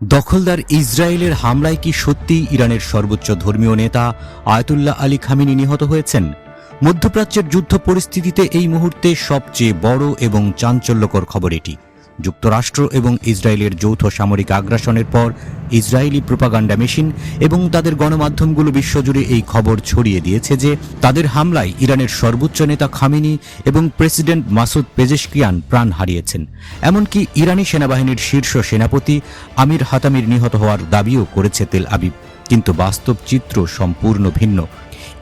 দখলদার ইসরায়েলের হামলায় কি সত্যিই ইরানের সর্বোচ্চ ধর্মীয় নেতা আয়াতুল্লাহ আলী খামেনি নিহত হয়েছেন? মধ্যপ্রাচ্যের যুদ্ধ পরিস্থিতিতে এই মুহূর্তে সবচেয়ে বড় এবং চাঞ্চল্যকর খবর এটি। যুক্তরাষ্ট্র এবং ইসরায়েলের যৌথ সামরিক আগ্রাসনের পর ইসরায়েলি প্রোপাগান্ডা মেশিন এবং তাদের গণমাধ্যমগুলো বিশ্বজুড়ে এই খবর ছড়িয়ে দিয়েছে যে তাদের হামলায় ইরানের সর্বোচ্চ নেতা খামেনি এবং প্রেসিডেন্ট মাসুদ পেজেশকিয়ান প্রাণ হারিয়েছেন। এমনকি ইরানি সেনাবাহিনীর শীর্ষ সেনাপতি আমির হাতামির নিহত হওয়ার দাবিও করেছে তেল আবিব। কিন্তু বাস্তব চিত্র সম্পূর্ণ ভিন্ন।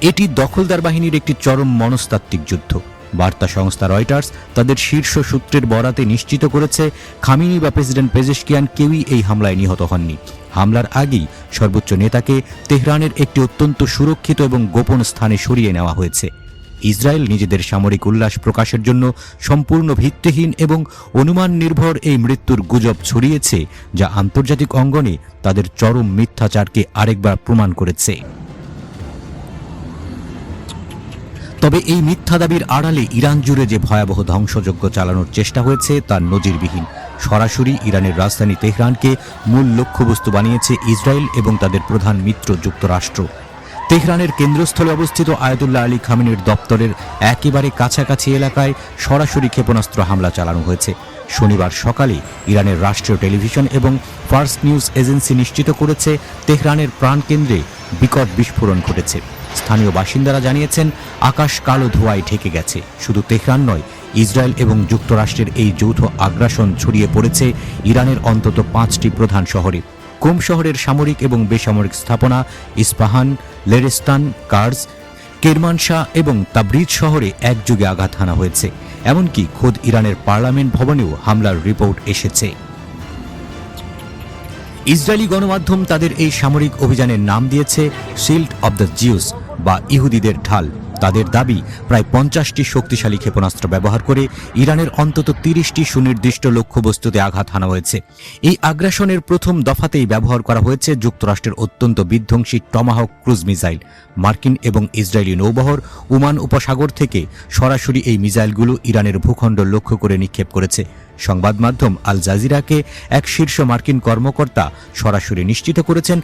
এটি দখলদার বাহিনীর একটি চরম মনস্তাত্ত্বিক যুদ্ধ। বার্তা সংস্থা রয়টার্স তাদের শীর্ষ সূত্রের বরাতে নিশ্চিত করেছে খামেনি বা প্রেসিডেন্ট পেজেশকিয়ান কেউই এই হামলায় নিহত হননি। হামলার আগেই সর্বোচ্চ নেতাকে তেহরানের একটি অত্যন্ত সুরক্ষিত এবং গোপন স্থানে সরিয়ে নেওয়া হয়েছে। ইসরায়েল নিজেদের সামরিক উল্লাস প্রকাশের জন্য সম্পূর্ণ ভিত্তিহীন এবং অনুমান নির্ভর এই মৃত্যুর গুজব ছড়িয়েছে, যা আন্তর্জাতিক অঙ্গনে তাদের চরম মিথ্যাচারকে আরেকবার প্রমাণ করেছে। তবে এই মিথ্যা দাবির আড়ালে ইরান জুড়ে যে ভয়াবহ ধ্বংসযজ্ঞ চালানোর চেষ্টা হয়েছে তা নজিরবিহীন। সরাসরি ইরানের রাজধানী তেহরানকে মূল লক্ষ্যবস্তু বানিয়েছে ইসরায়েল এবং তাদের প্রধান মিত্র যুক্তরাষ্ট্র। তেহরানের কেন্দ্রস্থলে অবস্থিত আয়াতুল্লাহ আলী খামেনির দপ্তরের একেবারে কাছাকাছি এলাকায় সরাসরি ক্ষেপণাস্ত্র হামলা চালানো হয়েছে। শনিবার সকালে ইরানের রাষ্ট্রীয় টেলিভিশন এবং ফার্স নিউজ এজেন্সি নিশ্চিত করেছে তেহরানের প্রাণকেন্দ্রে বিকট বিস্ফোরণ ঘটেছে। স্থানীয় বাসিন্দারা জানিয়েছেন আকাশ কালো ধোঁয়ায় ঢেকে গেছে। শুধু তেহরান নয়, ইসরায়েল এবং যুক্তরাষ্ট্রের এই যৌথ আগ্রাসন ছড়িয়ে পড়েছে ইরানের অন্তত 5টি প্রধান শহরে। কোম শহরের সামরিক এবং বেসামরিক স্থাপনা, ইস্পাহান, লেরেস্তান, কার্স, কেরমানশাহ এবং তাবরিজ শহরে একযোগে আঘাত হানা হয়েছে। এমনকি খোদ ইরানের পার্লামেন্ট ভবনেও হামলার রিপোর্ট এসেছে। ইসরায়েলি গণমাধ্যম তাদের এই সামরিক অভিযানের নাম দিয়েছে শিল্ড অব দ্য জিউস বা ইহুদিদের ঢাল। তাদের দাবি প্রায় 50টি শক্তিশালী ক্ষেপণাস্ত্র ব্যবহার করে ইরানের অন্তত 30টি সুনির্দিষ্ট লক্ষ্যবস্তুতে আঘাত হানা হয়েছে। এই আগ্রাসনের প্রথম দফাতেই ব্যবহার করা হয়েছে যুক্তরাষ্ট্রের অত্যন্ত বিধ্বংসী টমাহক ক্রুজ মিসাইল। মার্কিন এবং ইসরায়েলি নৌবহর ওমান উপসাগর থেকে সরাসরি এই মিসাইলগুলো ইরানের ভূখণ্ড লক্ষ্য করে নিক্ষেপ করেছে। সংবাদ মাধ্যম আল জাজিরাকে এক শীর্ষ মার্কিন কর্মকর্তা সরাসরি নিশ্চিত করেছেন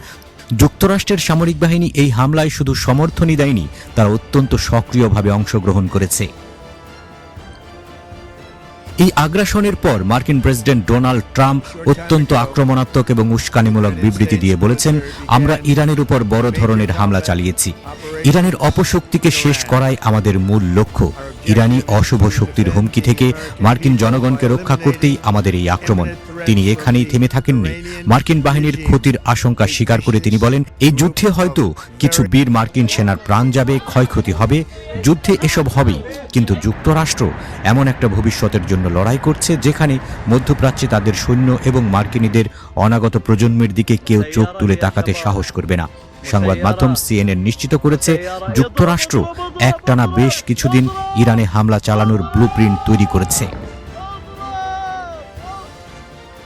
যুক্তরাষ্ট্রের সামরিক বাহিনী এই হামলায় শুধু সমর্থনই দেয়নি, তারা অত্যন্ত সক্রিয়ভাবে অংশগ্রহণ করেছে। এই আগ্রাসনের পর মার্কিন প্রেসিডেন্ট ডোনাল্ড ট্রাম্প অত্যন্ত আক্রমণাত্মক এবং উস্কানিমূলক বিবৃতি দিয়ে বলেছেন, আমরা ইরানের উপর বড় ধরনের হামলা চালিয়েছি। ইরানের অপশক্তিকে শেষ করাই আমাদের মূল লক্ষ্য। ইরানি অশুভ শক্তির হুমকি থেকে মার্কিন জনগণকে রক্ষা করতেই আমাদের এই আক্রমণ। তিনি এখানেই থেমে থাকেননি। মার্কিন বাহিনীর ক্ষতির আশঙ্কা স্বীকার করে তিনি বলেন, এই যুদ্ধে হয়তো কিছু বীর মার্কিন সেনার প্রাণ যাবে, ক্ষয়ক্ষতি হবে, যুদ্ধে এসব হবেই। কিন্তু যুক্তরাষ্ট্র এমন একটা ভবিষ্যতের জন্য লড়াই করছে যেখানে মধ্যপ্রাচ্যে তাদের সৈন্য এবং মার্কিনীদের অনাগত প্রজন্মের দিকে কেউ চোখ তুলে তাকাতে সাহস করবে না। সংবাদ মাধ্যম সিএনএন নিশ্চিত করেছে যুক্তরাষ্ট্র একটানা বেশ কিছুদিন ইরানে হামলা চালানোর ব্লুপ্রিন্ট তৈরি করেছে।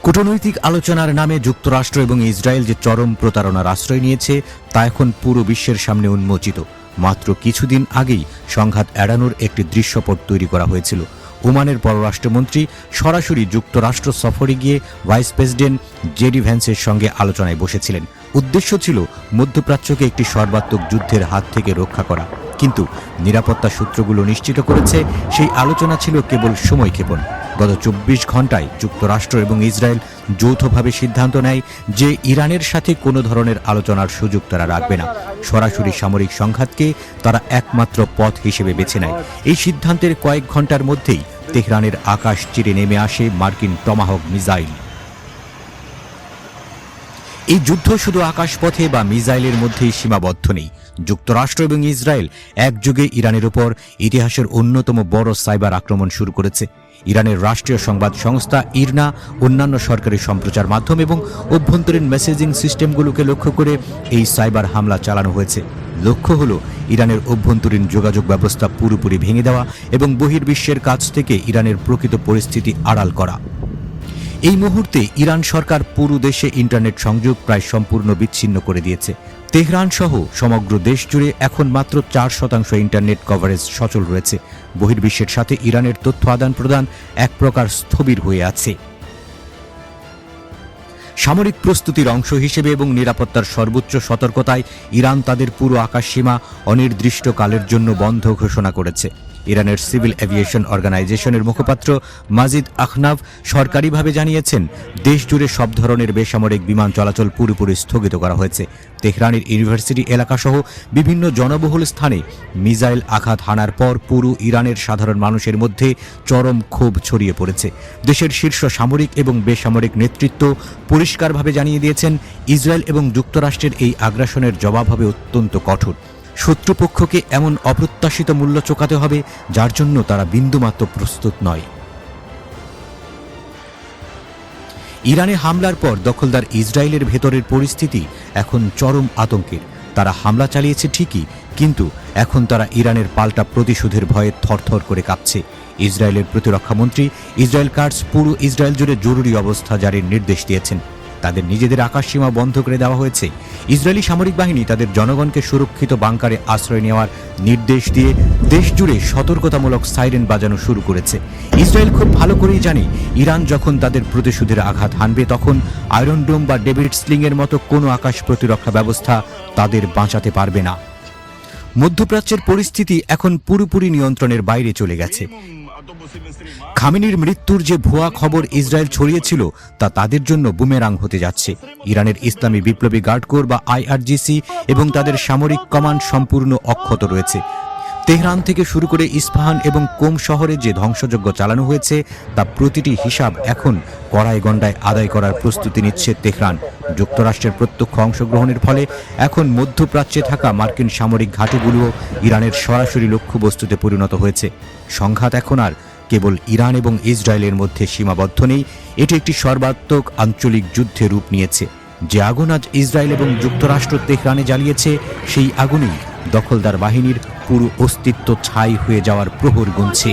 কূটনৈতিক আলোচনার নামে যুক্তরাষ্ট্র এবং ইসরায়েল যে চরম প্রতারণার আশ্রয় নিয়েছে তা এখন পুরো বিশ্বের সামনে উন্মোচিত। মাত্র কিছুদিন আগেই সংঘাত এড়ানোর একটি দৃশ্যপট তৈরি করা হয়েছিল। ওমানের পররাষ্ট্রমন্ত্রী সরাসরি যুক্তরাষ্ট্র সফরে গিয়ে ভাইস প্রেসিডেন্ট জেডি ভ্যান্সের সঙ্গে আলোচনায় বসেছিলেন। উদ্দেশ্য ছিল মধ্যপ্রাচ্যকে একটি সর্বাত্মক যুদ্ধের হাত থেকে রক্ষা করা। কিন্তু নিরাপত্তা সূত্রগুলো নিশ্চিত করেছে সেই আলোচনা ছিল কেবল সময়ক্ষেপণ। গত 24 ঘণ্টায় যুক্তরাষ্ট্র এবং ইসরায়েল যৌথভাবে সিদ্ধান্ত নেয় যে ইরানের সাথে কোনো ধরনের আলোচনার সুযোগ তারা রাখবে না। সরাসরি সামরিক সংঘাতকে তারা একমাত্র পথ হিসেবে বেছে নেয়। এই সিদ্ধান্তের কয়েক ঘণ্টার মধ্যেই তেহরানের আকাশ চিরে নেমে আসে মার্কিন টমাহক মিসাইল। এই যুদ্ধ শুধু আকাশপথে বা মিসাইলের মধ্যেই সীমাবদ্ধ নেই। যুক্তরাষ্ট্র এবং ইসরায়েল একযোগে ইরানের উপর ইতিহাসের অন্যতম বড় সাইবার আক্রমণ শুরু করেছে। ইরানের রাষ্ট্রীয় সংবাদ সংস্থা ইরনা, অন্যান্য সরকারি সম্প্রচার মাধ্যম এবং অভ্যন্তরীণ মেসেজিং সিস্টেমগুলোকে লক্ষ্য করে এই সাইবার হামলা চালানো হয়েছে। লক্ষ্য হল ইরানের অভ্যন্তরীণ যোগাযোগ ব্যবস্থা পুরোপুরি ভেঙে দেওয়া এবং বহির্বিশ্বের কাছ থেকে ইরানের প্রকৃত পরিস্থিতি আড়াল করা। এই মুহূর্তে ইরান সরকার পুরো দেশে ইন্টারনেট সংযোগ প্রায় সম্পূর্ণ বিচ্ছিন্ন করে দিয়েছে। তেহরান সহ সমগ্র দেশ জুড়ে এখন মাত্র 4% ইন্টারনেট কভারেজ সচল রয়েছে। বহির্বিশ্বের সাথে ইরানের তথ্য আদান প্রদান এক প্রকার স্থবির হয়ে আছে। সামরিক প্রস্তুতির অংশ হিসেবে এবং নিরাপত্তার সর্বোচ্চ সতর্কতায় ইরান তাদের পুরো আকাশসীমা অনির্দিষ্টকালের জন্য বন্ধ ঘোষণা করেছে। ইরানের সিভিল এভিয়েশন অর্গানাইজেশনের মুখপাত্র মাজিদ আখনাভ সরকারিভাবে জানিয়েছেন, দেশ জুড়ে সব ধরনের বেসামরিক বিমান চলাচল পুরোপুরি স্থগিত করা হয়েছে। তেহরানের ইউনিভার্সিটি এলাকাসহ বিভিন্ন জনবহুল স্থানে মিসাইল আঘাত হানার পর পুরো ইরানের সাধারণ মানুষের মধ্যে চরম ক্ষোভ ছড়িয়ে পড়েছে। দেশের শীর্ষ সামরিক এবং বেসামরিক নেতৃত্ব পরিষ্কারভাবে জানিয়ে দিয়েছেন, ইসরায়েল এবং যুক্তরাষ্ট্রের এই আগ্রাসনের জবাব হবে অত্যন্ত কঠোর। শত্রুপক্ষকে এমন অপ্রত্যাশিত মূল্য চোকাতে হবে যার জন্য তারা বিন্দুমাত্র প্রস্তুত নয়। ইরানে হামলার পর দখলদার ইসরায়েলের ভেতরের পরিস্থিতি এখন চরম আতঙ্কের। তারা হামলা চালিয়েছে ঠিকই, কিন্তু এখন তারা ইরানের পাল্টা প্রতিশোধের ভয়ে থরথর করে কাঁপছে। ইসরায়েলের প্রতিরক্ষামন্ত্রী ইসরায়েল কাটস পুরো ইসরায়েল জুড়ে জরুরি অবস্থা জারির নির্দেশ দিয়েছেন। তাদের নিজেদের আকাশসীমা বন্ধ করে দেওয়া হয়েছে। ইসরায়েলি সামরিক বাহিনী তাদের জনগণকে সুরক্ষিত বাংকারে আশ্রয় নেওয়ার নির্দেশ দিয়ে দেশ জুড়ে সতর্কতামূলক সাইরেন বাজানো শুরু করেছে। ইসরায়েল খুব ভালো করেই জানে, ইরান যখন তাদের প্রতিশোধের আঘাত হানবে তখন আয়রন ডোম বা ডেভিড স্লিংয়ের মতো কোনো আকাশ প্রতিরক্ষা ব্যবস্থা তাদের বাঁচাতে পারবে না। মধ্যপ্রাচ্যের পরিস্থিতি এখন পুরোপুরি নিয়ন্ত্রণের বাইরে চলে গেছে। খামেনির মৃত্যুর যে ভুয়া খবর ইসরায়েল ছড়িয়েছিল তা তাদের জন্য বুমেরাং হতে যাচ্ছে। ইরানের ইসলামী বিপ্লবী গার্ড কোর বা আইআরজিসি এবং তাদের সামরিক কমান্ড সম্পূর্ণ অক্ষত রয়েছে। তেহরান থেকে শুরু করে ইস্পাহান এবং কোম শহরে যে ধ্বংসযজ্ঞ চালানো হয়েছে তা প্রতিটি হিসাব এখন কড়াই গণ্ডায় আদায় করার প্রস্তুতি নিচ্ছে তেহরান। যুক্তরাষ্ট্রের প্রত্যক্ষ অংশগ্রহণের ফলে এখন মধ্যপ্রাচ্যে থাকা মার্কিন সামরিক ঘাঁটিগুলোও ইরানের সরাসরি লক্ষ্যবস্তুতে পরিণত হয়েছে। সংঘাত এখন আর কেবল ইরান এবং ইসরায়েলের মধ্যে সীমাবদ্ধ নেই, এটি একটি সর্বাত্মক আঞ্চলিক যুদ্ধে রূপ নিয়েছে। যে আগুন আজ ইসরায়েল এবং যুক্তরাষ্ট্র তেহরানে জ্বালিয়েছে, সেই আগুনেই দখলদার বাহিনীর পুরো অস্তিত্ব ছাই হয়ে যাওয়ার প্রহর গুনছে।